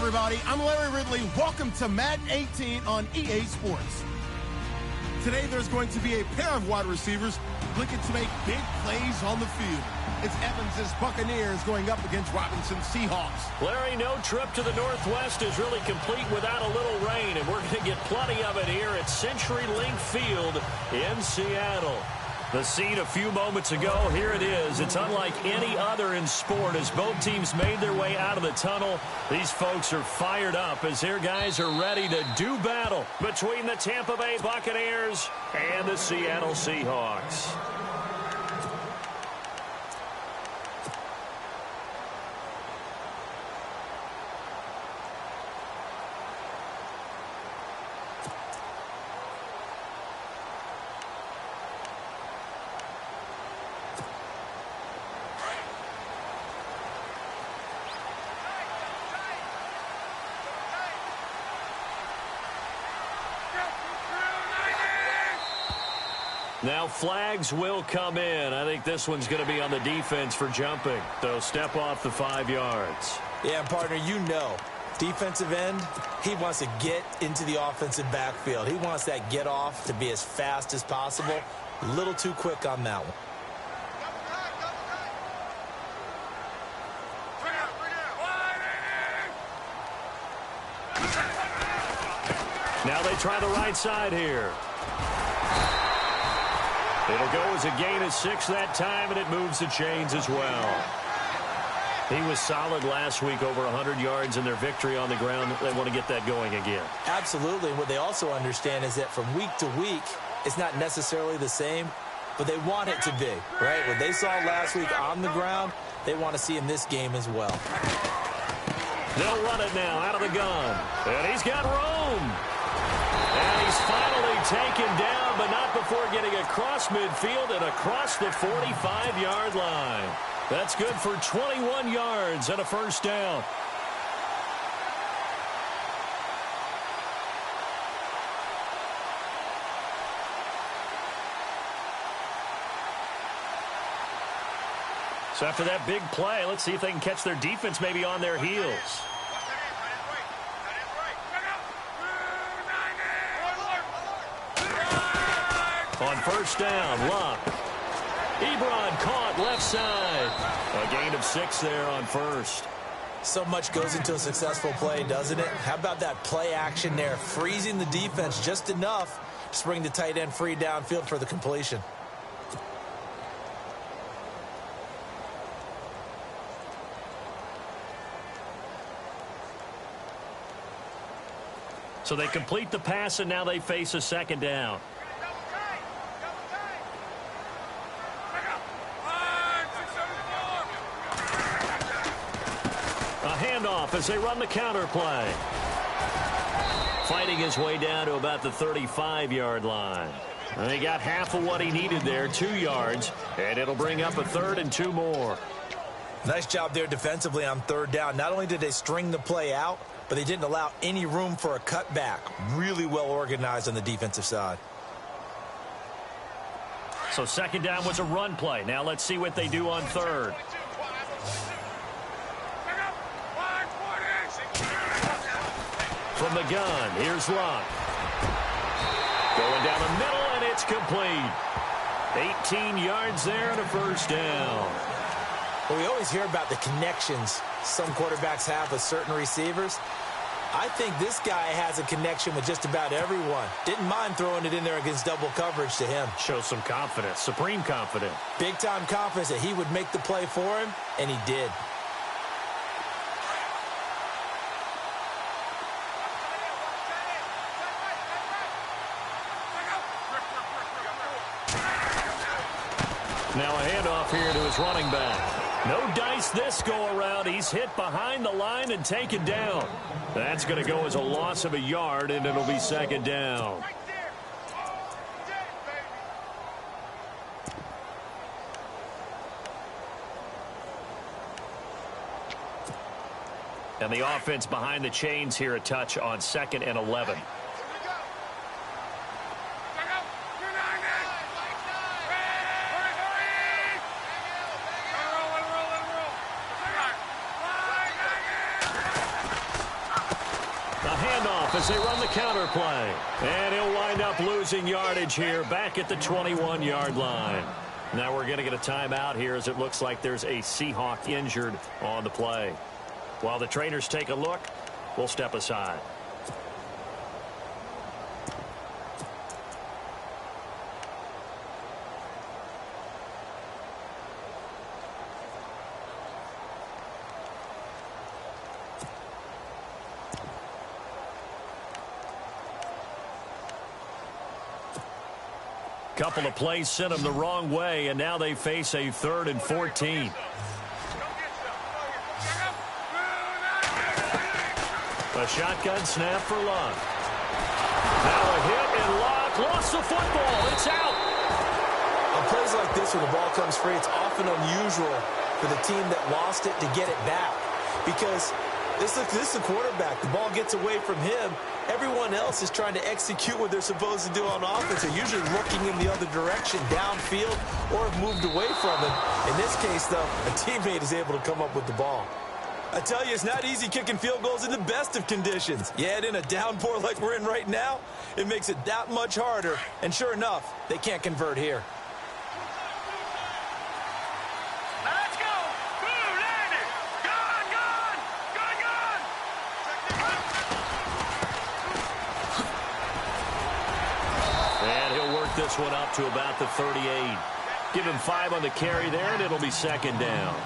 everybody. I'm Larry Ridley. Welcome to Madden 18 on EA Sports. Today, there's going to be a pair of wide receivers looking to make big plays on the field. It's Evans' Buccaneers going up against Robinson's Seahawks. Larry, no trip to the Northwest is really complete without a little rain, and we're going to get plenty of it here at CenturyLink Field in Seattle. The scene a few moments ago, here it is. It's unlike any other in sport as both teams made their way out of the tunnel. These folks are fired up as their guys are ready to do battle between the Tampa Bay Buccaneers and the Seattle Seahawks. Now flags will come in. I think this one's going to be on the defense for jumping. So step off the 5 yards. Yeah, partner, you know, defensive end, he wants to get into the offensive backfield. He wants that get off to be as fast as possible. A little too quick on that one. Now they try the right side here. It'll go as a gain of 6 that time, and it moves the chains as well. He was solid last week, over 100 yards in their victory on the ground. They want to get that going again. Absolutely. What they also understand is that from week to week, it's not necessarily the same, but they want it to be, right? What they saw last week on the ground, they want to see in this game as well. They'll run it now out of the gun. And he's got room. And he's finally taken down, but not before getting across midfield and across the 45-yard line. That's good for 21 yards and a first down. So after that big play, let's see if they can catch their defense maybe on their heels. On first down, Luck. Ebron caught left side. A gain of 6 there on first. So much goes into a successful play, doesn't it? How about that play action there, freezing the defense just enough to bring the tight end free downfield for the completion. So they complete the pass, and now they face a second down. Handoff as they run the counter play. Fighting his way down to about the 35-yard line. And he got half of what he needed there, 2 yards, and it'll bring up a 3rd and 2 more. Nice job there defensively on 3rd down. Not only did they string the play out, but they didn't allow any room for a cutback. Really well organized on the defensive side. So second down was a run play. Now let's see what they do on 3rd. From the gun, here's Luck. Going down the middle, and it's complete. 18 yards there and a first down. Well, we always hear about the connections some quarterbacks have with certain receivers. I think this guy has a connection with just about everyone. Didn't mind throwing it in there against double coverage to him. Shows some confidence, supreme confidence. Big-time confidence that he would make the play for him, and he did. Now a handoff here to his running back. No dice this go-around. He's hit behind the line and taken down. That's going to go as a loss of a yard, and it'll be second down. And the offense behind the chains here a touch on 2nd and 11. handoff as they run the counter play. And he'll wind up losing yardage here back at the 21-yard line. Now we're going to get a timeout here as it looks like there's a Seahawk injured on the play. While the trainers take a look, we'll step aside. Couple of plays sent them the wrong way, and now they face a 3rd and 14. A shotgun snap for Luck. Now a hit, and Luck lost the football. It's out. On plays like this where the ball comes free, it's often unusual for the team that lost it to get it back. Because this is the quarterback. The ball gets away from him. Everyone else is trying to execute what they're supposed to do on offense. They're usually looking in the other direction, downfield, or have moved away from him. In this case, though, a teammate is able to come up with the ball. I tell you, it's not easy kicking field goals in the best of conditions. Yet in a downpour like we're in right now, it makes it that much harder. And sure enough, they can't convert here. Let's go! Blue landed! Gone! Gone! Gone! Gone! And he'll work this one up to about the 38. Give him 5 on the carry there, and it'll be 2nd down.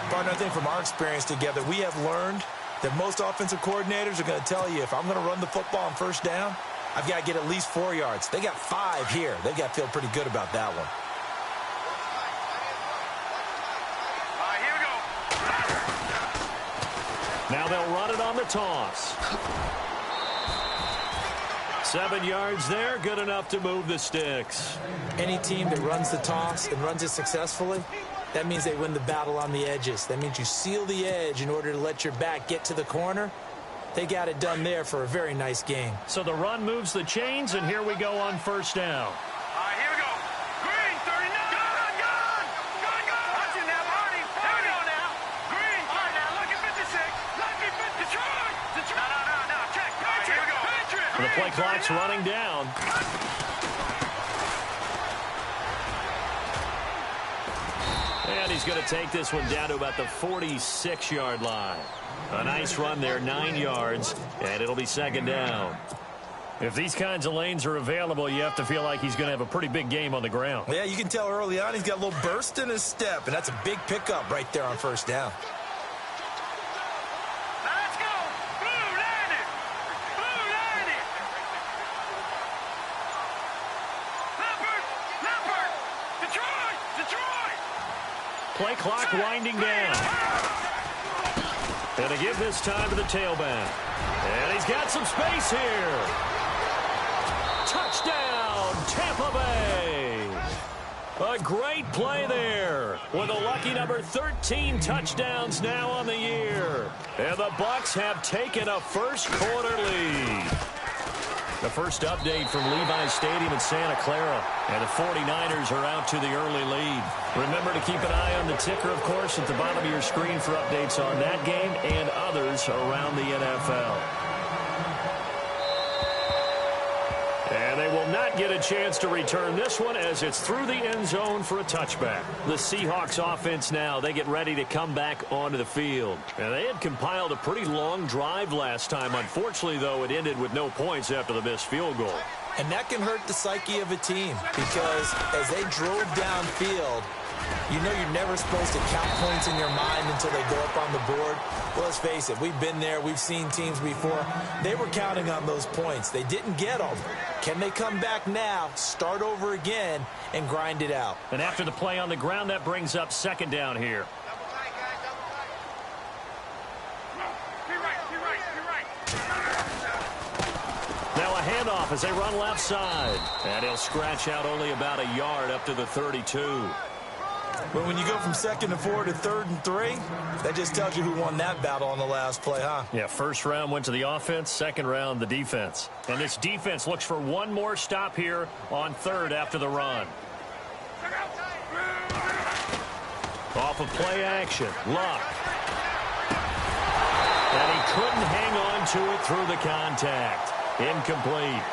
Partner, I think from our experience together, we have learned that most offensive coordinators are going to tell you, if I'm going to run the football on 1st down, I've got to get at least 4 yards. They got 5 here. They've got to feel pretty good about that one. All right, here we go. Now they'll run it on the toss. 7 yards there, good enough to move the sticks. Any team that runs the toss and runs it successfully, that means they win the battle on the edges. That means you seal the edge in order to let your back get to the corner. They got it done there for a very nice game. So the run moves the chains, and here we go on 1st down. All right, here we go. Green, 39. Gone! Gone! Gone! Gone! Watch it now, Marty. Here we go now. Green. All right, now, look at 56. Look at 50. Detroit! Detroit! No. Check. All right, here we go. Patriot. The play clock's running down. And he's going to take this one down to about the 46-yard line. A nice run there, 9 yards, and it'll be 2nd down. If these kinds of lanes are available, you have to feel like he's going to have a pretty big game on the ground. Yeah, you can tell early on he's got a little burst in his step, and that's a big pickup right there on 1st down. Let's go. Blue landed. Blue landed. Leopard. Detroit. Play clock winding down. And to give this time to the tailback. And he's got some space here. Touchdown, Tampa Bay. A great play there with a lucky number 13 touchdowns now on the year. And the Bucs have taken a 1st quarter lead. The first update from Levi's Stadium in Santa Clara. And the 49ers are out to the early lead. Remember to keep an eye on the ticker, of course, at the bottom of your screen for updates on that game and others around the NFL. And they will not get a chance to return this one as it's through the end zone for a touchback. The Seahawks offense now, they get ready to come back onto the field. And they had compiled a pretty long drive last time. Unfortunately, though, it ended with no points after the missed field goal. And that can hurt the psyche of a team because as they drove downfield, you know you're never supposed to count points in your mind until they go up on the board. Well, let's face it, we've been there. We've seen teams before. They were counting on those points. They didn't get them. Can they come back now, start over again, and grind it out? And after the play on the ground, that brings up 2nd down here. Now a handoff as they run left side. And he'll scratch out only about a yard up to the 32. But when you go from 2nd and 4 to 3rd and 3, that just tells you who won that battle on the last play, huh? Yeah, 1st round went to the offense, 2nd round the defense. And this defense looks for one more stop here on 3rd after the run. Off of play action, Luck. And he couldn't hang on to it through the contact. Incomplete.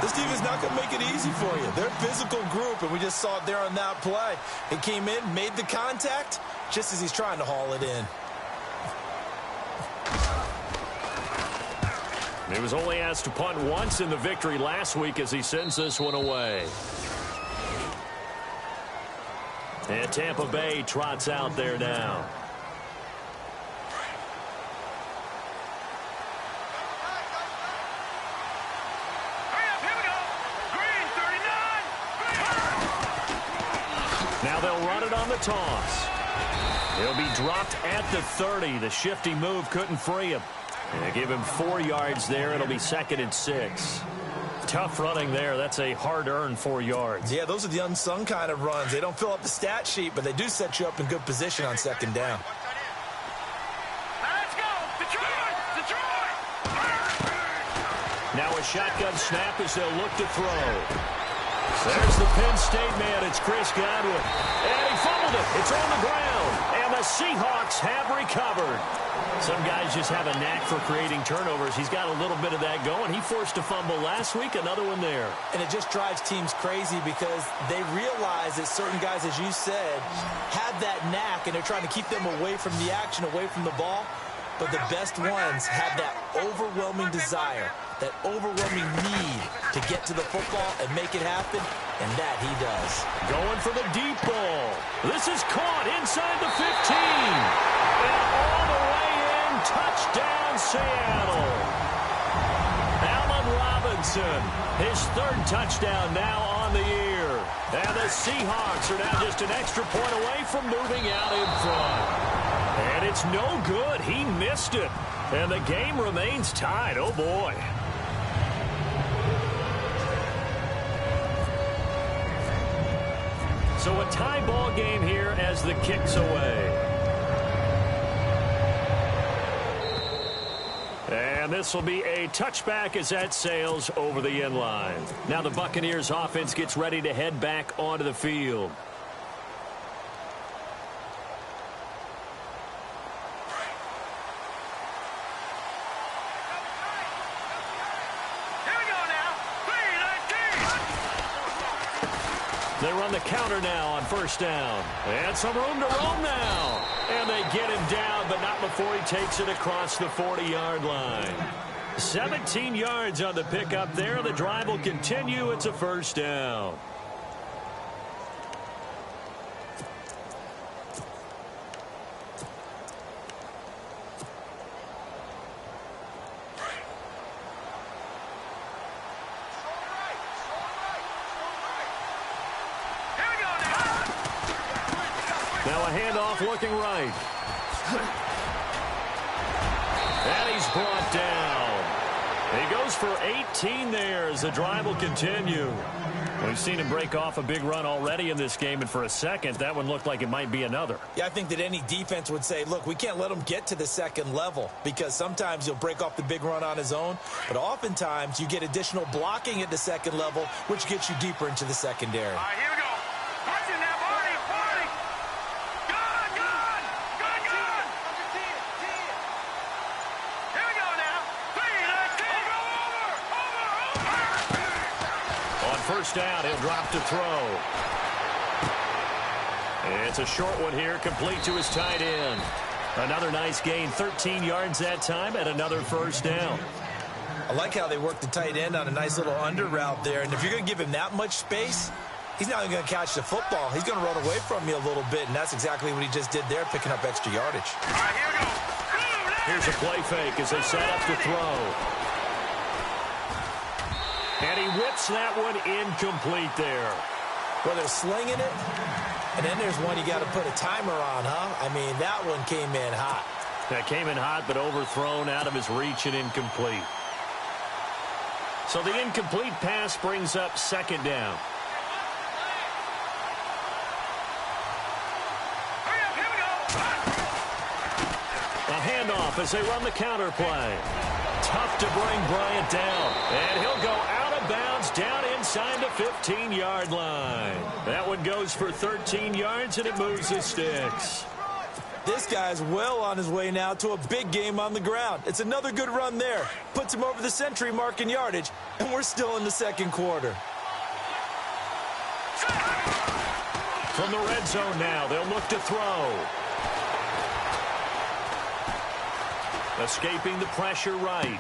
This team is not going to make it easy for you. They're a physical group, and we just saw it there on that play. It came in, made the contact, just as he's trying to haul it in. He was only asked to punt once in the victory last week as he sends this one away. And Tampa Bay trots out there now. Now they'll run it on the toss. He'll be dropped at the 30. The shifty move couldn't free him. And give him 4 yards there. It'll be 2nd and 6. Tough running there. That's a hard-earned 4 yards. Yeah, those are the unsung kind of runs. They don't fill up the stat sheet, but they do set you up in good position on 2nd down. Let's go! Detroit! Detroit! Now a shotgun snap as they'll look to throw. There's the Penn State man. It's Chris Godwin. And he fumbled it. It's on the ground. And the Seahawks have recovered. Some guys just have a knack for creating turnovers. He's got a little bit of that going. He forced a fumble last week, another one there. And it just drives teams crazy because they realize that certain guys, as you said, have that knack, and they're trying to keep them away from the action, away from the ball. But the best ones have that overwhelming desire, that overwhelming need to get to the football and make it happen, and that he does. Going for the deep ball. This is caught inside the 15. And all the way in, touchdown Seattle. Allen Robinson, his 3rd touchdown now on the year. And the Seahawks are now just an extra point away from moving out in front. And it's no good. He missed it. And the game remains tied. Oh, boy. So a tie ball game here as the kick's away. And this will be a touchback as that sails over the end line. Now the Buccaneers offense gets ready to head back onto the field. They run the counter now on 1st down. And some room to roam now. And they get him down, but not before he takes it across the 40-yard line. 17 yards on the pickup there. The drive will continue. It's a 1st down. Now a handoff looking right. And he's brought down. He goes for 18 there as the drive will continue. We've seen him break off a big run already in this game, and for a second, that one looked like it might be another. Yeah, I think that any defense would say, look, we can't let him get to the 2nd level because sometimes he'll break off the big run on his own, but oftentimes you get additional blocking at the 2nd level, which gets you deeper into the secondary. All right, here we go. Watching now, Barney, Barney. Gun, gun, gun, gun. Here we go now. 3, 19. Over. On 1st down, he'll drop to throw. It's a short one here, complete to his tight end. Another nice gain, 13 yards that time, and another 1st down. I like how they work the tight end on a nice little under route there, and if you're going to give him that much space, he's not even going to catch the football. He's going to run away from you a little bit, and that's exactly what he just did there, picking up extra yardage. All right, here we go. Here's a play fake as they set up to throw. And he whips that one incomplete there. Well, they're slinging it, and then there's one you got to put a timer on, huh? I mean, that one came in hot. That came in hot, but overthrown out of his reach and incomplete. So the incomplete pass brings up 2nd down. A handoff as they run the counter play. Tough to bring Bryant down. And he'll go out of bounds down inside the 15-yard line. That one goes for 13 yards, and it moves the sticks. This guy's well on his way now to a big game on the ground. It's another good run there. Puts him over the century mark in yardage, and we're still in the second quarter. From the red zone now, they'll look to throw. Escaping the pressure right.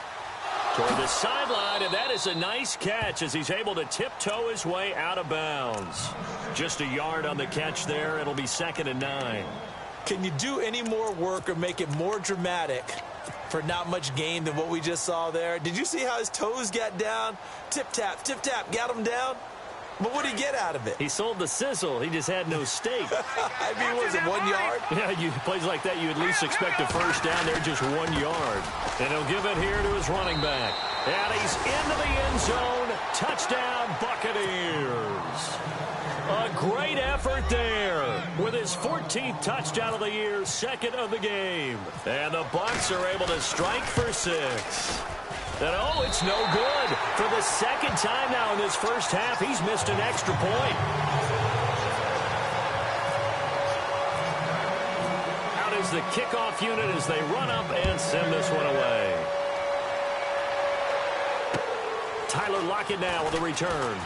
Toward the sideline, and that is a nice catch as he's able to tiptoe his way out of bounds. Just a yard on the catch there. It'll be 2nd and 9. Can you do any more work or make it more dramatic for not much gain than what we just saw there? Did you see how his toes got down? Tip-tap, got him down. But what did he get out of it? He sold the sizzle. He just had no steak. I mean, was it 1 yard? Yeah, plays like that, you at least expect a first down. They're just 1 yard. And he'll give it here to his running back. And he's into the end zone. Touchdown, Buccaneers. A great effort there with his 14th touchdown of the year, 2nd of the game. And the Bucs are able to strike for 6. And oh, it's no good. For the 2nd time now in this first half, he's missed an extra point. Out is the kickoff unit as they run up and send this one away. Tyler Lockett now with a return.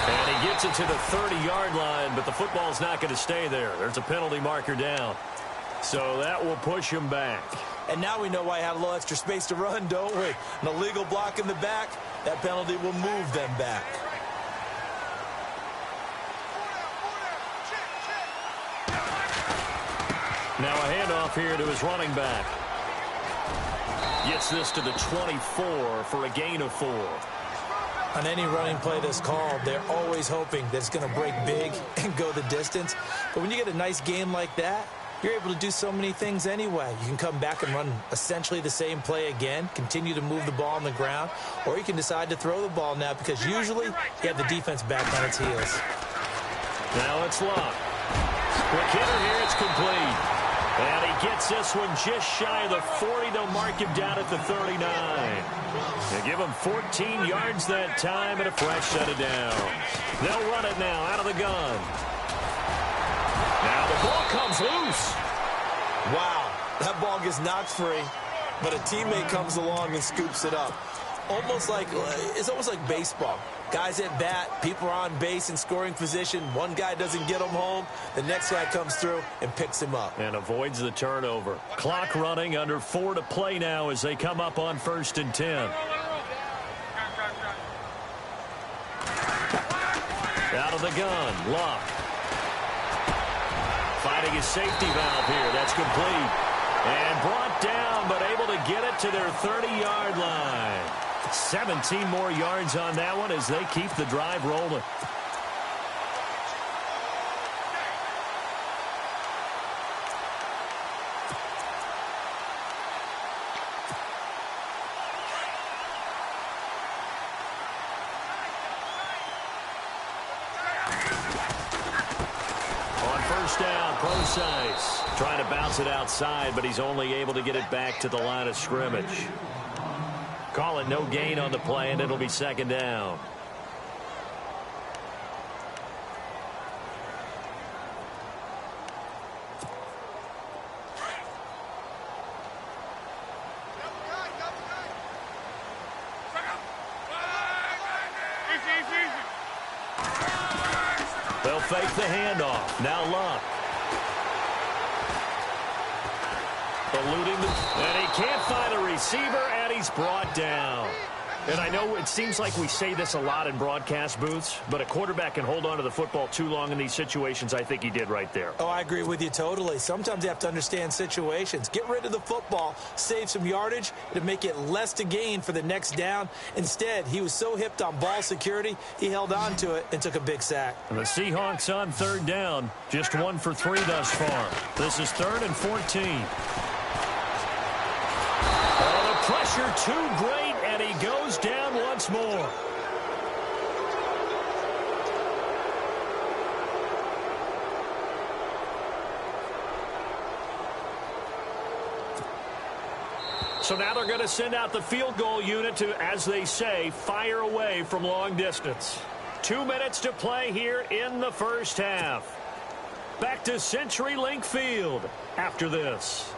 And he gets it to the 30-yard line, but the football's not going to stay there. There's a penalty marker down. So that will push him back. And now we know why he had a little extra space to run, don't we? An illegal block in the back. That penalty will move them back. Now a handoff here to his running back. Gets this to the 24 for a gain of 4. On any running play that's called, they're always hoping that it's going to break big and go the distance. But when you get a nice game like that, you're able to do so many things anyway. You can come back and run essentially the same play again, continue to move the ball on the ground, or you can decide to throw the ball now because usually you have the defense back on its heels. Now it's Luck. Quick hitter here, it's complete. And he gets this one just shy of the 40. They'll mark him down at the 39. They give him 14 yards that time and a fresh set of downs. They'll run it now out of the gun. Now the ball comes loose. Wow, that ball gets knocked free, but a teammate comes along and scoops it up. It's almost like baseball. Guys at bat, people are on base in scoring position. One guy doesn't get him home. The next guy comes through and picks him up. And avoids the turnover. Clock running, under 4 to play now as they come up on 1st and 10. Out of the gun, Luck. Finding his safety valve here. That's complete. And brought down, but able to get it to their 30-yard line. 17 more yards on that one as they keep the drive rolling. On 1st down, Procise trying to bounce it outside, but he's only able to get it back to the line of scrimmage. Call it no gain on the play, and it'll be 2nd down. They'll fake the handoff. Now Luck. Eluding and he can't find a receiver, and he's brought down. And I know it seems like we say this a lot in broadcast booths, but a quarterback can hold on to the football too long in these situations. I think he did right there. Oh, I agree with you totally. Sometimes you have to understand situations. Get rid of the football, save some yardage to make it less to gain for the next down. Instead, he was so hipped on ball security, he held on to it and took a big sack. And the Seahawks on 3rd down, just 1 for 3 thus far. This is 3rd and 14. Pressure too great, and he goes down once more. So now they're going to send out the field goal unit to, as they say, fire away from long distance. 2 minutes to play here in the first half. back to CenturyLink Field after this.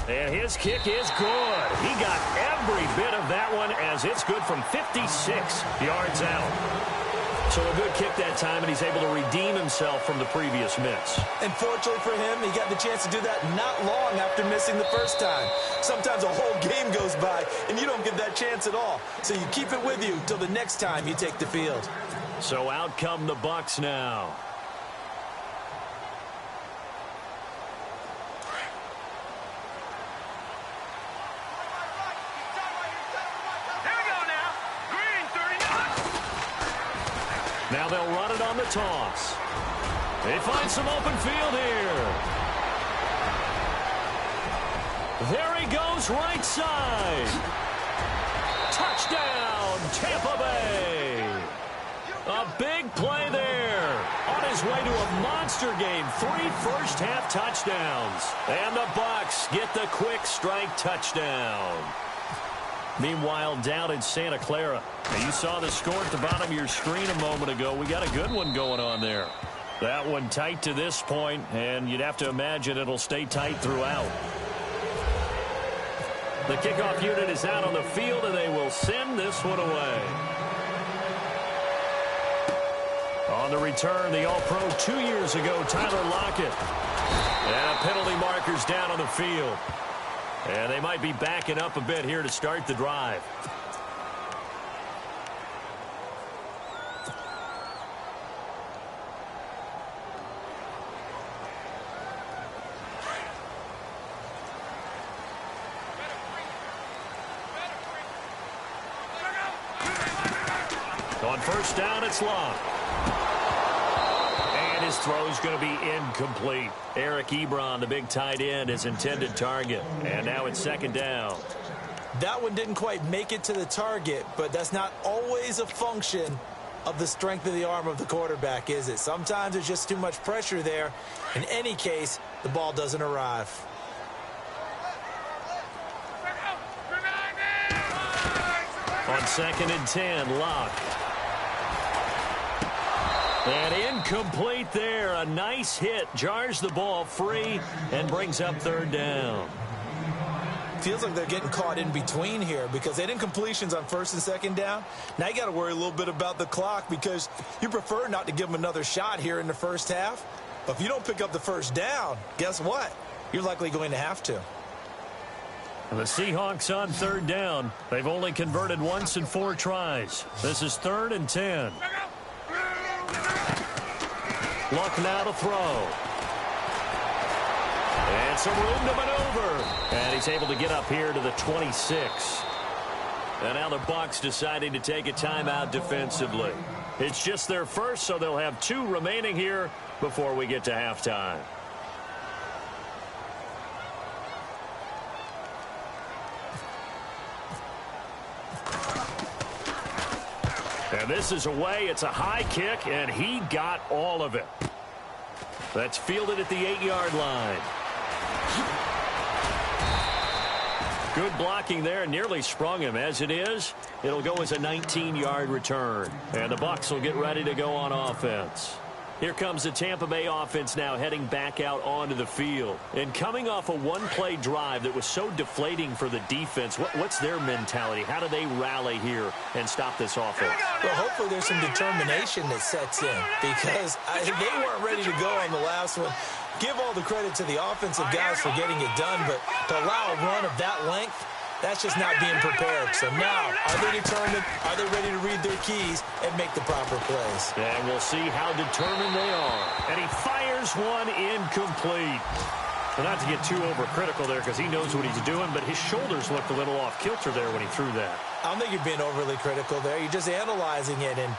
And his kick is good. He got every bit of that one as it's good from 56 yards out. So a good kick that time, and he's able to redeem himself from the previous miss. And fortunately for him, he got the chance to do that not long after missing the first time. Sometimes a whole game goes by, and you don't get that chance at all. So you keep it with you till the next time you take the field. So out come the Bucs now. Now they'll run it on the toss. They find some open field here. There he goes, right side. Touchdown, Tampa Bay. A big play there. On his way to a monster game. 3 first-half touchdowns. And the Bucs get the quick strike touchdown. Meanwhile, down in Santa Clara. Now, you saw the score at the bottom of your screen a moment ago. We got a good one going on there. That one tight to this point, and you'd have to imagine it'll stay tight throughout. The kickoff unit is out on the field, and they will send this one away. On the return, the All-Pro 2 years ago, Tyler Lockett. And a penalty marker's down on the field. And they might be backing up a bit here to start the drive. On first down, it's Locke. And his throw's going to be incomplete. Eric Ebron, the big tight end, his intended target. And now it's second down. That one didn't quite make it to the target, but that's not always a function of the strength of the arm of the quarterback, is it? Sometimes there's just too much pressure there. In any case, the ball doesn't arrive. On second and 10, Locke. And incomplete there. A nice hit. Jars the ball free and brings up third down. Feels like they're getting caught in between here because they had incompletions on first and second down. Now you got to worry a little bit about the clock because you prefer not to give them another shot here in the first half. But if you don't pick up the first down, guess what? You're likely going to have to. The Seahawks on third down. They've only converted once in 4 tries. This is third and 10. Luck now to throw. And some room to maneuver. And he's able to get up here to the 26. And now the Bucs deciding to take a timeout defensively. It's just their first, so they'll have 2 remaining here before we get to halftime. And this is away. It's a high kick, and he got all of it. That's fielded at the 8-yard line. Good blocking there. Nearly sprung him. As it is, it'll go as a 19-yard return. And the Bucs will get ready to go on offense. Here comes the Tampa Bay offense now heading back out onto the field. And coming off a one-play drive that was so deflating for the defense, what's their mentality? How do they rally here and stop this offense? Well, hopefully there's some determination that sets in because they weren't ready to go on the last one. Give all the credit to the offensive guys for getting it done, but to allow a run of that length, that's just not being prepared. So now, are they determined? Are they ready to read their keys and make the proper plays? And we'll see how determined they are. And he fires one incomplete. Well, not to get too overcritical there because he knows what he's doing, but his shoulders looked a little off kilter there when he threw that. I don't think you're being overly critical there. You're just analyzing it, and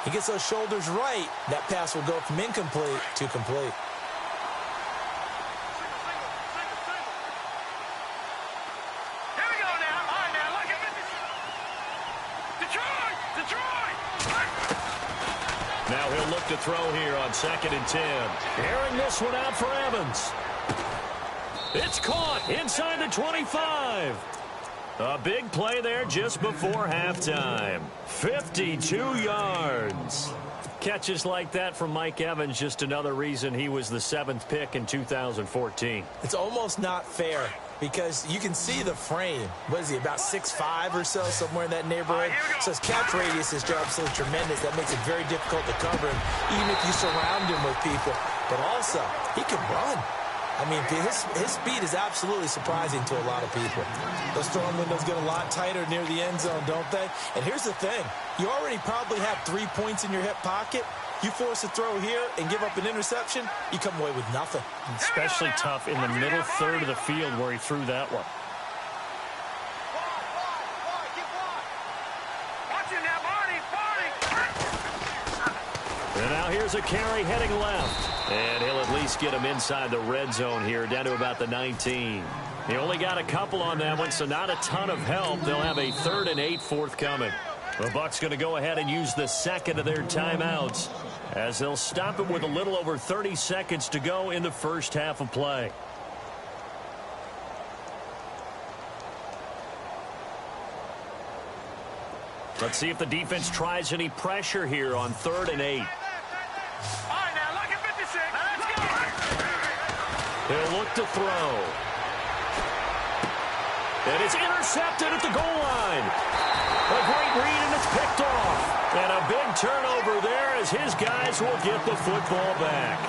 he gets those shoulders right. That pass will go from incomplete to complete. Now he'll look to throw here on second and 10. Airing this one out for Evans. It's caught inside the 25. A big play there just before halftime. 52 yards. Catches like that from Mike Evans, just another reason he was the 7th pick in 2014. It's almost not fair because you can see the frame. What is he, about 6'5" or so, somewhere in that neighborhood? So his catch radius is just absolutely tremendous. That makes it very difficult to cover him, even if you surround him with people. But also, he can run. I mean, his speed is absolutely surprising to a lot of people. Those throwing windows get a lot tighter near the end zone, don't they? And here's the thing. You already probably have 3 points in your hip pocket. You force a throw here and give up an interception, you come away with nothing. Especially tough in the middle third of the field where he threw that one. And now here's a carry heading left. And he'll at least get him inside the red zone here, down to about the 19. He only got a couple on that one, so not a ton of help. They'll have a 3rd and 8 forthcoming. The Bucs going to go ahead and use the second of their timeouts as they'll stop it with a little over 30 seconds to go in the first half of play. Let's see if the defense tries any pressure here on 3rd and 8. They'll look to throw. And it's intercepted at the goal line. A great read, and it's picked off. And a big turnover there as his guys will get the football back.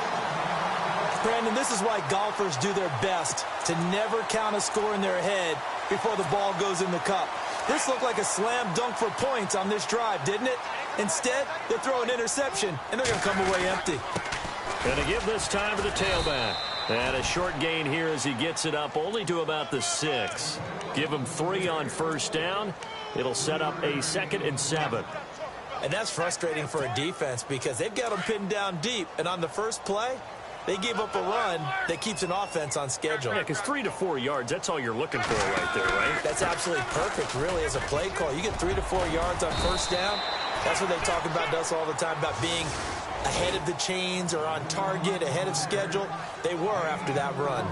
Brandon, this is why golfers do their best to never count a score in their head before the ball goes in the cup. This looked like a slam dunk for points on this drive, didn't it? Instead, they throw an interception, and they're going to come away empty. Going to give this time to the tailback. And a short gain here as he gets it up only to about the 6. Give him 3 on first down. It'll set up a 2nd and 7. And that's frustrating for a defense because they've got them pinned down deep. And on the first play, they gave up a run that keeps an offense on schedule. Yeah, because 3 to 4 yards, that's all you're looking for right there, right? That's absolutely perfect, really, as a play call. You get 3 to 4 yards on first down. That's what they talk about to us all the time, about being ahead of the chains or on target, ahead of schedule. They were after that run.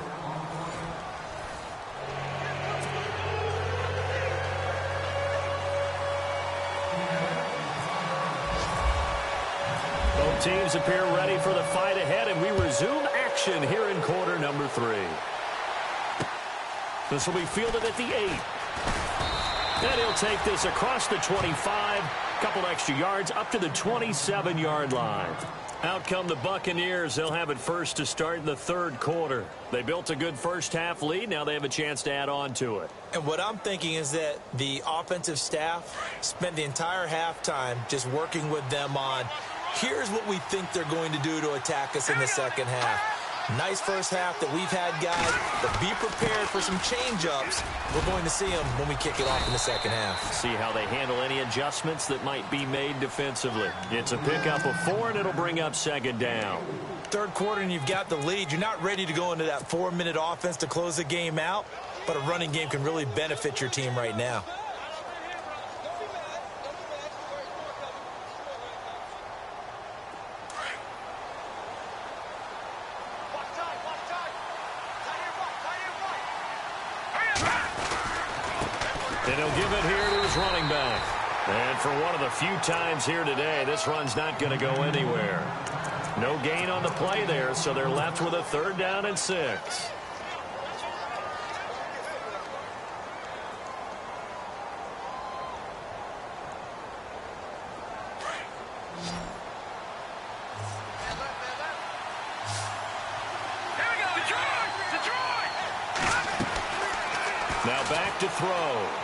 Both teams appear ready for the fight ahead, and we resume action here in quarter number 3. This will be fielded at the 8. And he'll take this across the 25, couple extra yards up to the 27-yard line. Out come the Buccaneers. They'll have it first to start in the 3rd quarter. They built a good first-half lead. Now they have a chance to add on to it. And what I'm thinking is that the offensive staff spent the entire halftime just working with them on, here's what we think they're going to do to attack us in the second half. Nice first half that we've had, guys, but be prepared for some change-ups. We're going to see them when we kick it off in the second half. See how they handle any adjustments that might be made defensively. It's a pickup of 4, and it'll bring up 2nd down. 3rd quarter, and you've got the lead. You're not ready to go into that 4-minute offense to close the game out, but a running game can really benefit your team right now. And he'll give it here to his running back. And for one of the few times here today, this run's not going to go anywhere. No gain on the play there, so they're left with a 3rd down and 6. Now back to throw.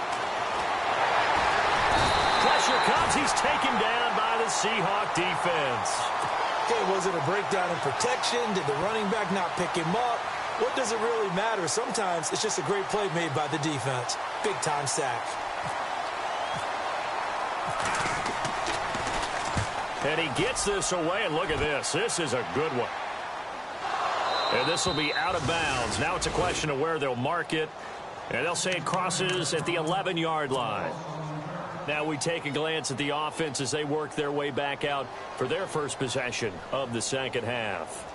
Pressure comes. He's taken down by the Seahawk defense. Okay, was it a breakdown in protection? Did the running back not pick him up? What does it really matter? Sometimes it's just a great play made by the defense. Big-time sack. And he gets this away, and look at this. This is a good one. And this will be out of bounds. Now it's a question of where they'll mark it. And they'll say it crosses at the 11-yard line. Now we take a glance at the offense as they work their way back out for their first possession of the second half.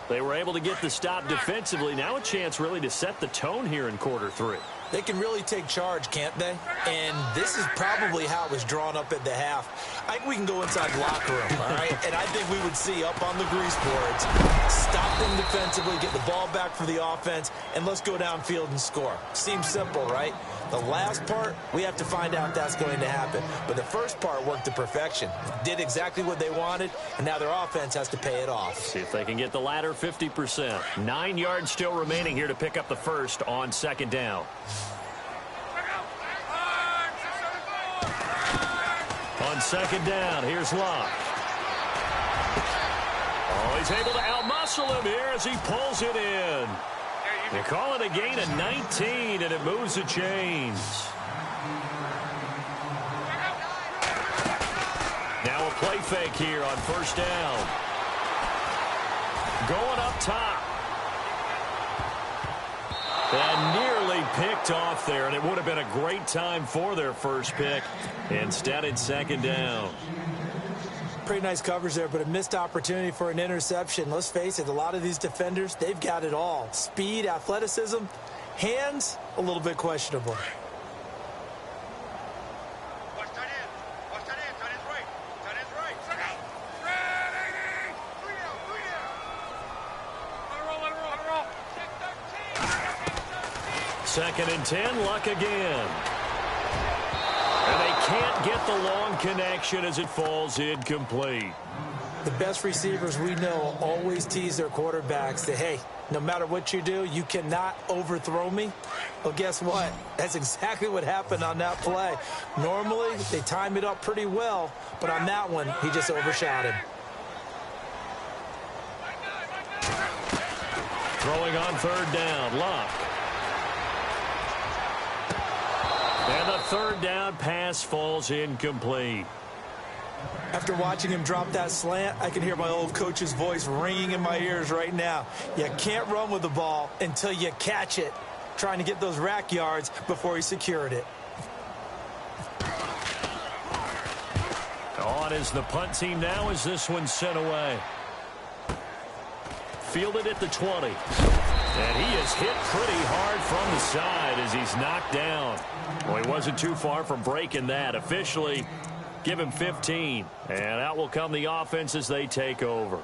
They were able to get the stop defensively. Now a chance really to set the tone here in quarter 3. They can really take charge, can't they? And this is probably how it was drawn up at the half. I think we can go inside the locker room, all right? And I think we would see up on the grease boards, stop them defensively, get the ball back for the offense, and let's go downfield and score. Seems simple, right? The last part, we have to find out if that's going to happen. But the first part worked to perfection. Did exactly what they wanted, and now their offense has to pay it off. See if they can get the latter 50%. 9 yards still remaining here to pick up the first on second down. On second down, here's Locke. Oh, he's able to outmuscle him here as he pulls it in. They call it a gain of 19, and it moves the chains. Now a play fake here on first down. Going up top. And nearly picked off there, and it would have been a great time for their first pick. Instead, it's second down. Pretty nice coverage there, but a missed opportunity for an interception. Let's face it, a lot of these defenders, they've got it all. Speed, athleticism, hands, a little bit questionable. Second and 10, Luck again. And they can't get the long connection as it falls incomplete. The best receivers we know always tease their quarterbacks that, hey, no matter what you do, you cannot overthrow me. Well, guess what? That's exactly what happened on that play. Normally, they time it up pretty well, but on that one, he just overshot him. Throwing on third down, Luck. And the third down pass falls incomplete. After watching him drop that slant, I can hear my old coach's voice ringing in my ears right now. You can't run with the ball until you catch it, trying to get those rack yards before he secured it. On is the punt team now as this one's sent away. Fielded at the 20. And he is hit pretty hard from the side as he's knocked down. Well, he wasn't too far from breaking that. Officially, give him 15. And out will come the offense as they take over.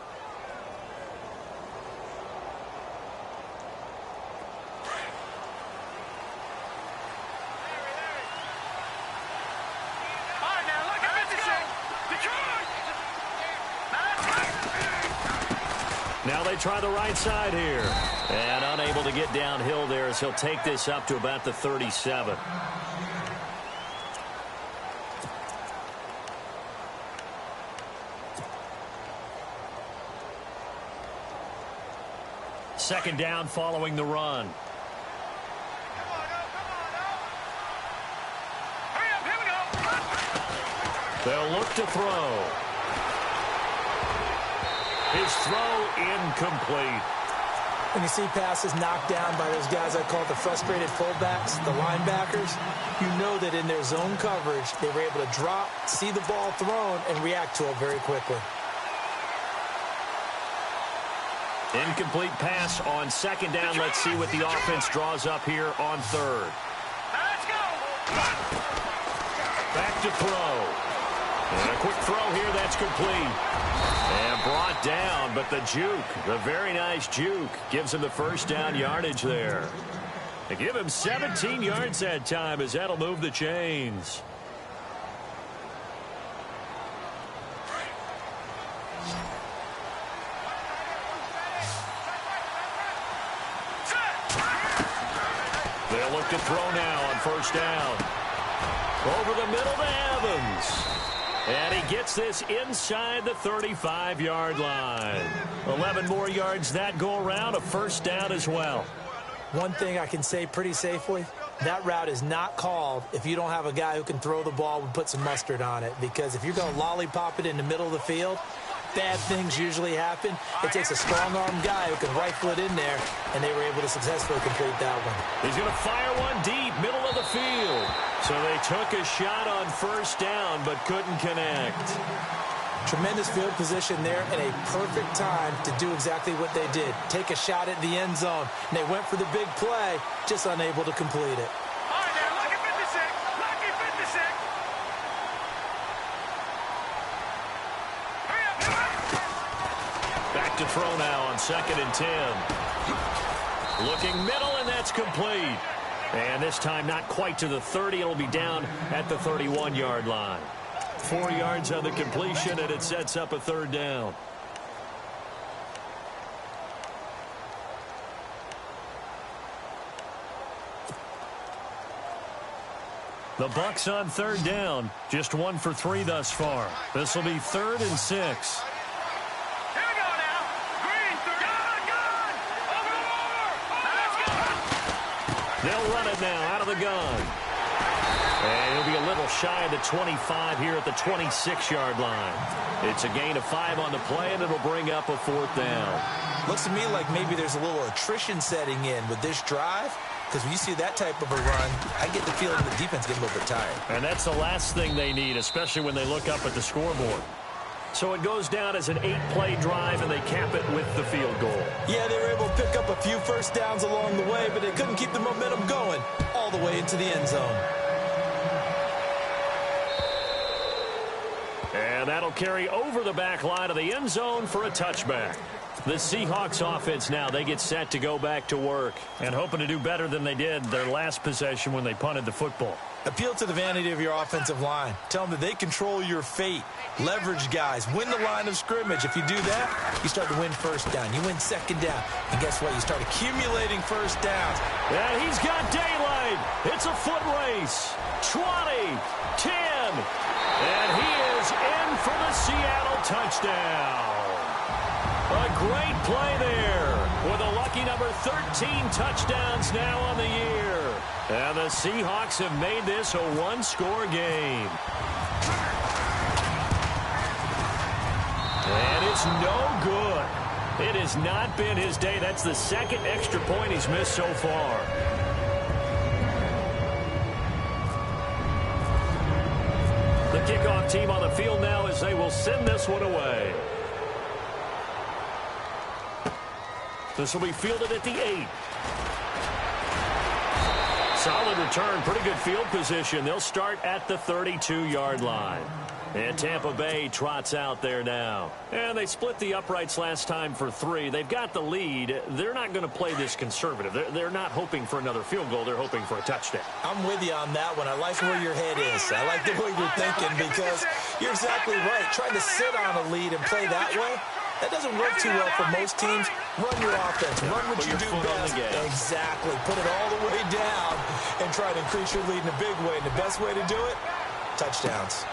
Now they try the right side here. And unable to get downhill there as he'll take this up to about the 37. Second down following the run. They'll look to throw. His throw incomplete. When you see passes knocked down by those guys I call the frustrated fullbacks, the linebackers, you know that in their zone coverage, they were able to drop, see the ball thrown, and react to it very quickly. Incomplete pass on second down. Let's see what the offense draws up here on third. Let's go. Back to throw. And a quick throw here, that's complete. And brought down, but the juke, the very nice juke, gives him the first down yardage there. They give him 17 yards that time as that'll move the chains. They'll look to throw now on first down. Over the middle to Evans. And he gets this inside the 35-yard line. 11 more yards that go around, a first down as well. One thing I can say pretty safely, that route is not called if you don't have a guy who can throw the ball and put some mustard on it. Because if you're going to lollipop it in the middle of the field, bad things usually happen. It takes a strong-arm guy who can rifle it in there, and they were able to successfully complete that one. He's going to fire one deep, middle of the field. So they took a shot on first down, but couldn't connect. Tremendous field position there and a perfect time to do exactly what they did. Take a shot at the end zone. And they went for the big play, just unable to complete it. to throw now on 2nd and 10. Looking middle, and that's complete. And this time not quite to the 30. It'll be down at the 31-yard line. 4 yards on the completion, and it sets up a 3rd down. The Bucs on 3rd down. Just 1 for 3 thus far. This will be 3rd and 6. Here we go now. Green, gun. Over. They'll run it now out of the gun. And he'll be a little shy of the 25 here at the 26-yard line. It's a gain of 5 on the play, and it'll bring up a 4th down. Looks to me like maybe there's a little attrition setting in with this drive. Because when you see that type of a run, I get the feeling the defense gets a little bit tired. And that's the last thing they need, especially when they look up at the scoreboard. So it goes down as an 8-play drive, and they cap it with the field goal. Yeah, they were able to pick up a few first downs along the way, but they couldn't keep the momentum going all the way into the end zone. And that'll carry over the back line of the end zone for a touchback. The Seahawks offense now, they get set to go back to work and hoping to do better than they did their last possession when they punted the football. Appeal to the vanity of your offensive line. Tell them that they control your fate. Leverage guys. Win the line of scrimmage. If you do that, you start to win first down. You win 2nd down. And guess what? You start accumulating first downs. And he's got daylight. It's a foot race. 20, 10. And he is in for the Seattle touchdown. A great play there with a lucky number 13 touchdowns now on the year. And the Seahawks have made this a 1-score game. And it's no good. It has not been his day. That's the 2nd extra point he's missed so far. The kickoff team on the field now as they will send this one away. This will be fielded at the 8. Solid return, pretty good field position. They'll start at the 32-yard line. And Tampa Bay trots out there now. And they split the uprights last time for 3. They've got the lead. They're not going to play this conservative. They're not hoping for another field goal. They're hoping for a touchdown. I'm with you on that one. I like where your head is. I like the way you're thinking because you're exactly right. Trying to sit on a lead and play that way, that doesn't work too well for most teams. Run your offense. Run what you do best. Exactly. Put it all the way down and try to increase your lead in a big way. And the best way to do it, touchdowns.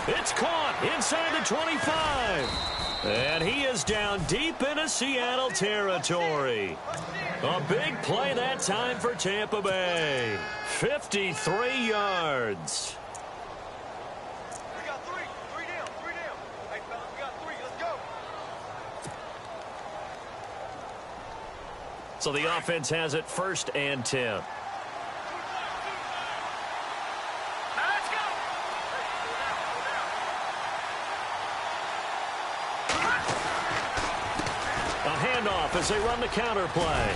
It's caught inside the 25. And he is down deep into Seattle territory. A big play that time for Tampa Bay. 53 yards. We got 3. 3 down. 3 down. Hey, fellas, we got 3. Let's go. So the offense has it 1st and 10. As they run the counter play.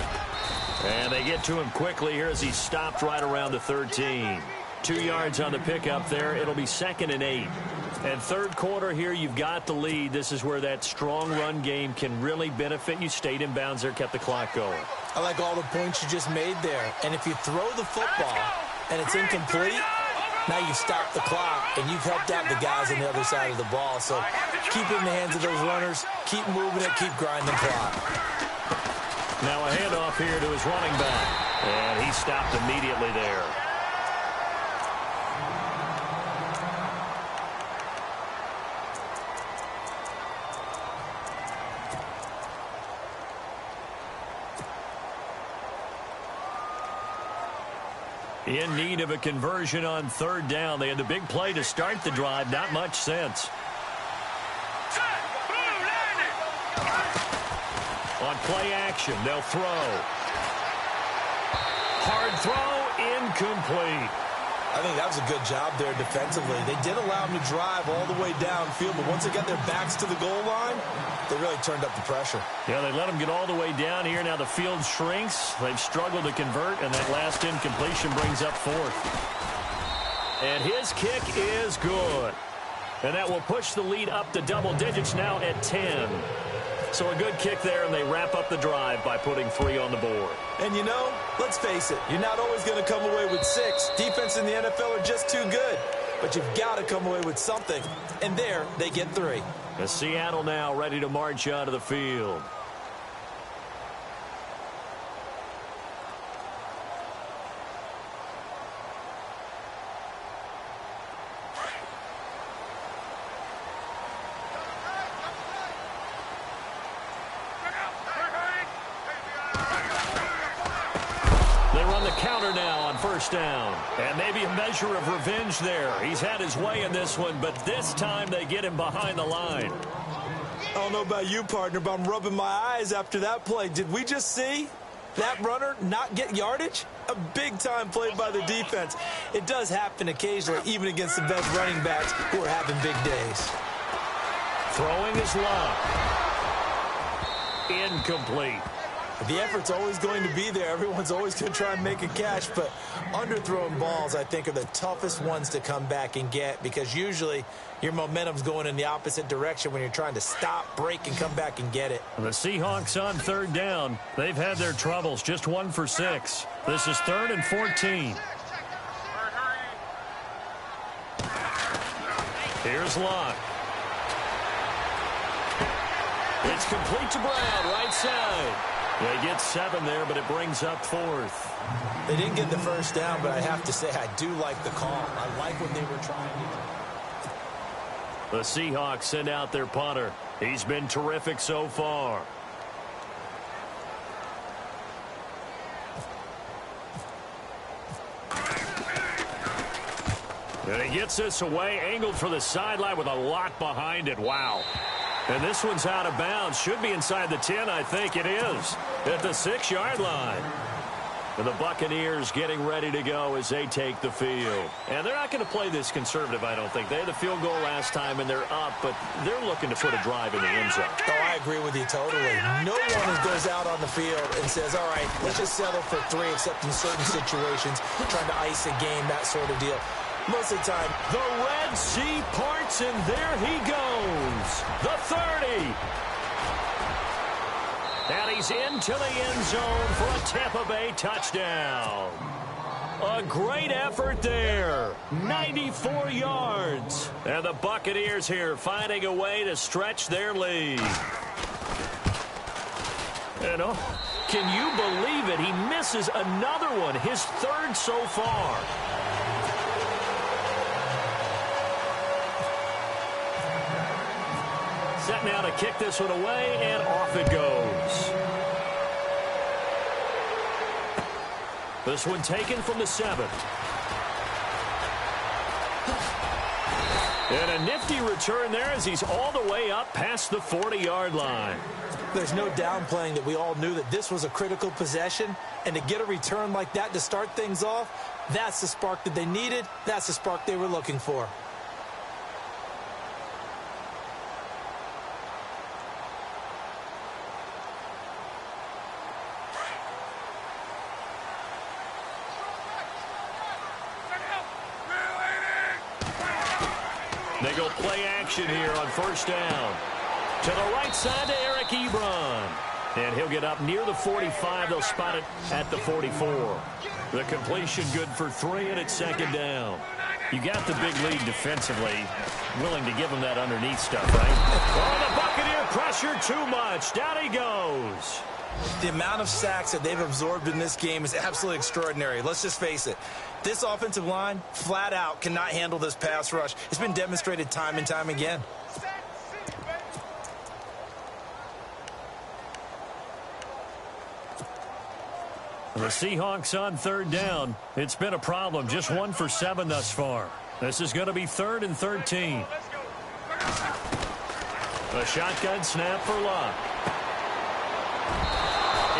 And they get to him quickly here as he stopped right around the 13. 2 yards on the pickup there. It'll be 2nd and 8. And 3rd quarter here, you've got the lead. This is where that strong run game can really benefit you. Stayed in bounds there, kept the clock going. I like all the points you just made there. And if you throw the football and it's incomplete, now you stop the clock, and you've helped out the guys on the other side of the ball. So keep it in the hands of those runners. Keep moving it. Keep grinding the clock. Now a handoff here to his running back. And he stopped immediately there. In need of a conversion on 3rd down. They had the big play to start the drive. Not much sense. On play action, they'll throw. Hard throw, incomplete. I think that was a good job there defensively. They did allow them to drive all the way downfield, but once they got their backs to the goal line, they really turned up the pressure. Yeah, they let them get all the way down here. Now the field shrinks. They've struggled to convert, and that last incompletion brings up 4th. And his kick is good. And that will push the lead up to double digits now at 10. So a good kick there, and they wrap up the drive by putting 3 on the board. And you know, let's face it, you're not always going to come away with 6. Defense in the NFL are just too good. But you've got to come away with something. And there, they get 3. The Seattle now ready to march onto the field. Counter now on first down. And maybe a measure of revenge there. He's had his way in this one, but this time they get him behind the line. I don't know about you, partner, but I'm rubbing my eyes after that play. Did we just see that runner not get yardage? A big-time play by the defense. It does happen occasionally, even against the best running backs who are having big days. Throwing is long. Incomplete. The effort's always going to be there. Everyone's always going to try and make a catch, but underthrown balls, I think, are the toughest ones to come back and get because usually your momentum's going in the opposite direction when you're trying to stop, break, and come back and get it. The Seahawks on third down. They've had their troubles, just 1 for 6. This is 3rd and 14. Here's Locke. It's complete to Brown, right side. They get 7 there, but it brings up 4th. They didn't get the first down, but I have to say I do like the call. I like what they were trying to do. The Seahawks send out their punter. He's been terrific so far. And he gets this away, angled for the sideline with a lot behind it. Wow. And this one's out of bounds. Should be inside the 10, I think it is. At the 6-yard line. And the Buccaneers getting ready to go as they take the field. And they're not going to play this conservative, I don't think. They had the field goal last time, and they're up, but they're looking to put a drive in the end zone. Oh, I agree with you totally. No one goes out on the field and says, all right, let's just settle for 3, except in certain situations, trying to ice a game, that sort of deal. Most of the time, the Red Sea parts, and there he goes. The 30. And he's into the end zone for a Tampa Bay touchdown. A great effort there. 94 yards. And the Buccaneers here finding a way to stretch their lead. And can you believe it? He misses another one, his 3rd so far. Set now to kick this one away, and off it goes. This one taken from the 7. And a nifty return there as he's all the way up past the 40-yard line. There's no downplaying that we all knew that this was a critical possession, and to get a return like that to start things off, that's the spark that they needed. That's the spark they were looking for. They go play action here on first down. To the right side to Eric Ebron. And he'll get up near the 45. They'll spot it at the 44. The completion good for 3, and it's 2nd down. You got the big lead defensively. Willing to give him that underneath stuff, right? Oh, the Buccaneer pressure too much. Down he goes. The amount of sacks that they've absorbed in this game is absolutely extraordinary. Let's just face it. This offensive line, flat out, cannot handle this pass rush. It's been demonstrated time and time again. The Seahawks on 3rd down. It's been a problem. Just 1 for 7 thus far. This is going to be 3rd and 13. A shotgun snap for Locke.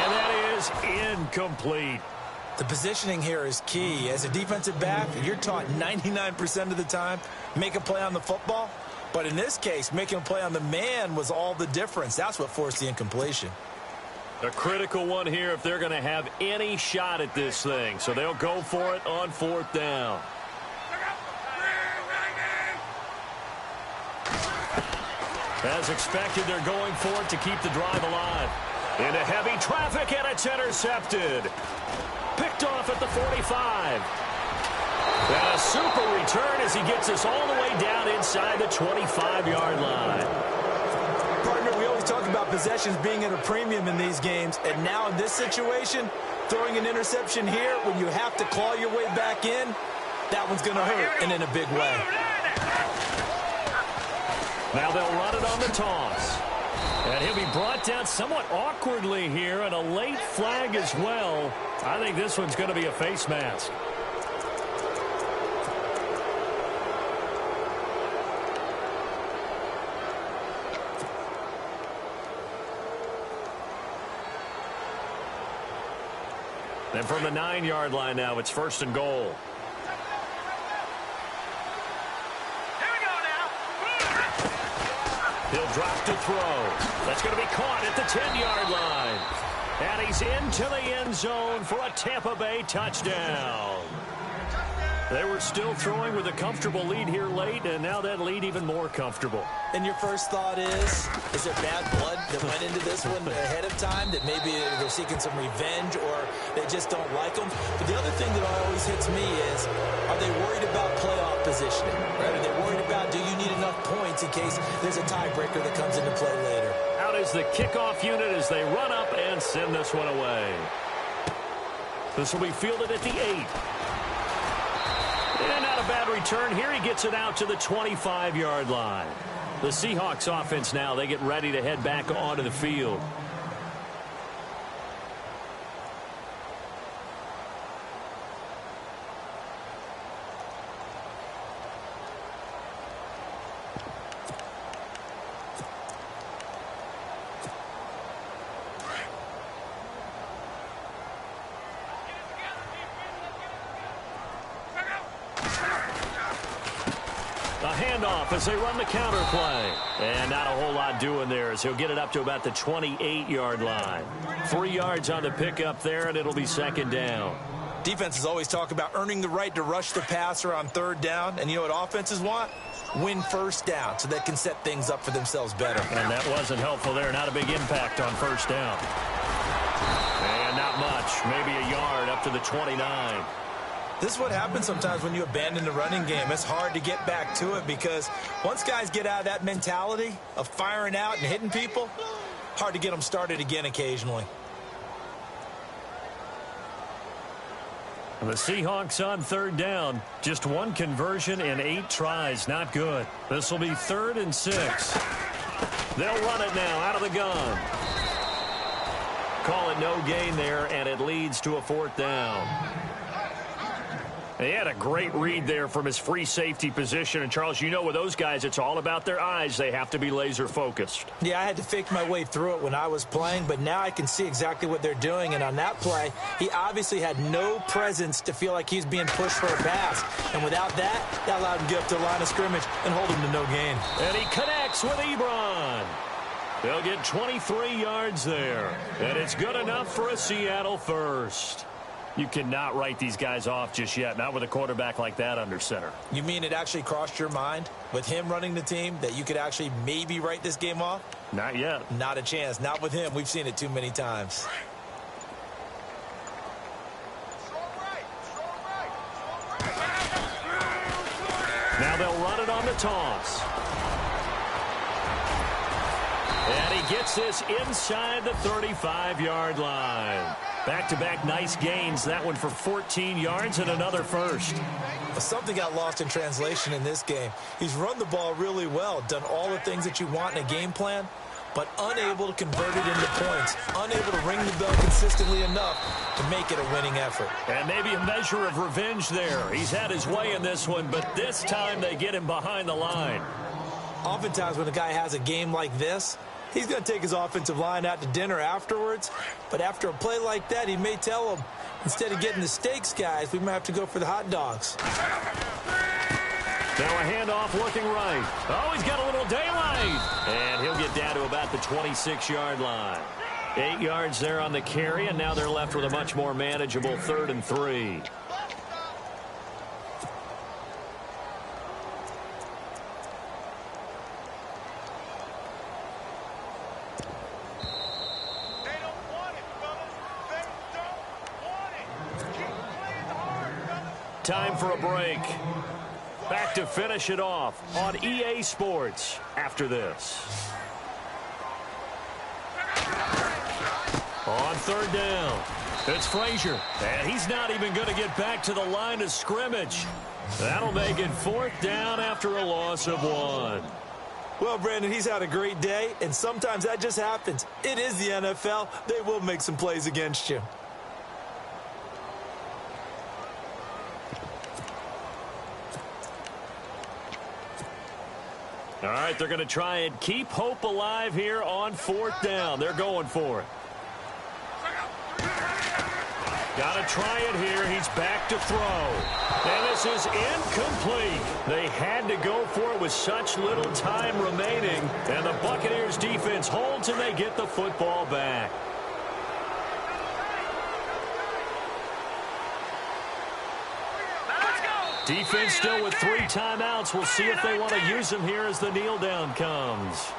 And that is incomplete. The positioning here is key. As a defensive back, you're taught 99% of the time, make a play on the football. But in this case, making a play on the man was all the difference. That's what forced the incompletion. A critical one here if they're going to have any shot at this thing. So they'll go for it on 4th down. As expected, they're going for it to keep the drive alive. Into heavy traffic, and it's intercepted. Picked off at the 45. And a super return as he gets us all the way down inside the 25-yard line. Partner, we always talk about possessions being at a premium in these games, and now in this situation, throwing an interception here when you have to claw your way back in, that one's going to hurt, and in a big way. Now they'll run it on the toss. And he'll be brought down somewhat awkwardly here, and a late flag as well. I think this one's going to be a face mask. And from the 9-yard line now, it's 1st and goal. He'll drop to throw. That's going to be caught at the 10-yard line. And he's into the end zone for a Tampa Bay touchdown. They were still throwing with a comfortable lead here late, and now that lead even more comfortable. And your first thought is there bad blood that went into this one ahead of time, that maybe they're seeking some revenge or they just don't like them? But the other thing that always hits me is, are they worried about playoff positioning? Right? Are they worried about, do you need enough points in case there's a tiebreaker that comes into play later? Out is the kickoff unit as they run up and send this one away. This will be fielded at the 8. And not a bad return here. He gets it out to the 25-yard line. The Seahawks offense now, they get ready to head back onto the field. Handoff as they run the counter play. And not a whole lot doing there as he'll get it up to about the 28-yard line. 3 yards on the pickup there, and it'll be 2nd down. Defenses always talk about earning the right to rush the passer on 3rd down. And you know what offenses want? Win 1st down so they can set things up for themselves better. And that wasn't helpful there. Not a big impact on 1st down. And not much. Maybe a yard up to the 29. This is what happens sometimes when you abandon the running game. It's hard to get back to it because once guys get out of that mentality of firing out and hitting people, hard to get them started again occasionally. And the Seahawks on 3rd down. Just 1 conversion in 8 tries. Not good. This will be 3rd and 6. They'll run it now out of the gun. Call it no gain there, and it leads to a 4th down. He had a great read there from his free safety position. And, Charles, you know with those guys, it's all about their eyes. They have to be laser-focused. Yeah, I had to fake my way through it when I was playing, but now I can see exactly what they're doing. And on that play, he obviously had no presence to feel like he's being pushed for a pass. And without that, that allowed him to get up to the line of scrimmage and hold him to no gain. And he connects with Ebron. They'll get 23 yards there. And it's good enough for a Seattle first. You cannot write these guys off just yet, not with a quarterback like that under center. You mean it actually crossed your mind with him running the team that you could actually maybe write this game off? Not yet. Not a chance. Not with him. We've seen it too many times. Now they'll run it on the toss. And he gets this inside the 35-yard line. Back-to-back nice gains. That one for 14 yards and another first. Something got lost in translation in this game. He's run the ball really well, done all the things that you want in a game plan, but unable to convert it into points, unable to ring the bell consistently enough to make it a winning effort. And maybe a measure of revenge there. He's had his way in this one, but this time they get him behind the line. Oftentimes when a guy has a game like this, he's going to take his offensive line out to dinner afterwards. But after a play like that, he may tell them, instead of getting the steaks, guys, we might have to go for the hot dogs. Now a handoff looking right. Oh, he's got a little daylight. And he'll get down to about the 26-yard line. 8 yards there on the carry, and now they're left with a much more manageable 3rd and 3. time for a break. Back to finish it off on EA Sports after this. On third down, it's Frazier, and he's not even going to get back to the line of scrimmage. That'll make it fourth down after a loss of 1. Well, Brandon, he's had a great day, and sometimes that just happens. It is the NFL. They will make some plays against you. All right, they're going to try and keep hope alive here on fourth down. They're going for it. Got to try it here. He's back to throw. And this is incomplete. They had to go for it with such little time remaining. And the Buccaneers defense holds and they get the football back. Defense still with 3 timeouts. We'll see if they want to use them here as the kneel down comes.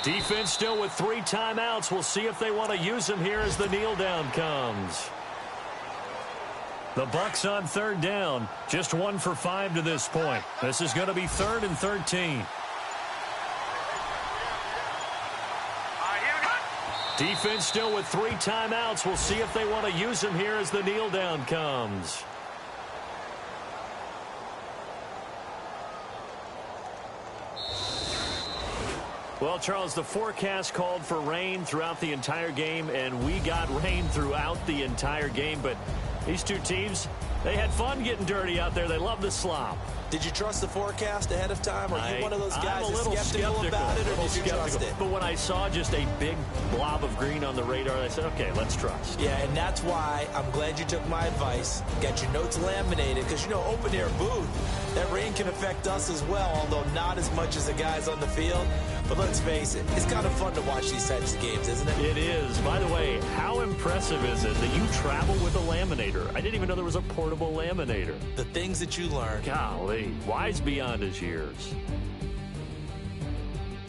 Defense still with 3 timeouts. We'll see if they want to use them here as the kneel down comes. The Bucs on third down. Just 1 for 5 to this point. This is going to be 3rd and 13. Defense still with 3 timeouts. We'll see if they want to use them here as the kneel down comes. Well, Charles, the forecast called for rain throughout the entire game, and we got rain throughout the entire game. But these two teams, they had fun getting dirty out there. They love the slop. Did you trust the forecast ahead of time? Or are you one of those guys I'm a little skeptical about it, or did you trust it? But when I saw just a big blob of green on the radar, I said, okay, let's trust. Yeah, and that's why I'm glad you took my advice. Got your notes laminated, because, you know, open-air booth, that rain can affect us as well, although not as much as the guys on the field. But let's face it, it's kind of fun to watch these types of games, isn't it? It is. By the way, how impressive is it that you travel with a laminator? I didn't even know there was a portable laminator. The things that you learn. Golly, wise beyond his years.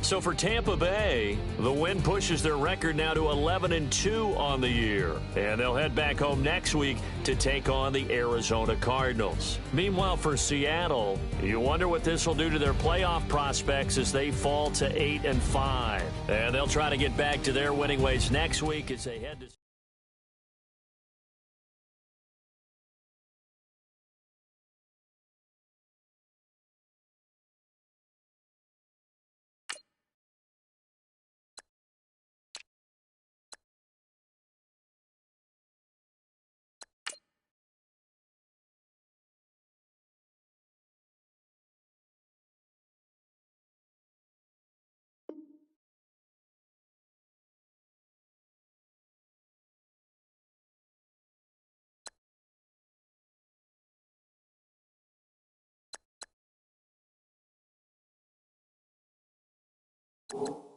So for Tampa Bay, the win pushes their record now to 11-2 on the year. And they'll head back home next week to take on the Arizona Cardinals. Meanwhile, for Seattle, you wonder what this will do to their playoff prospects as they fall to 8-5. And they'll try to get back to their winning ways next week as they head to... You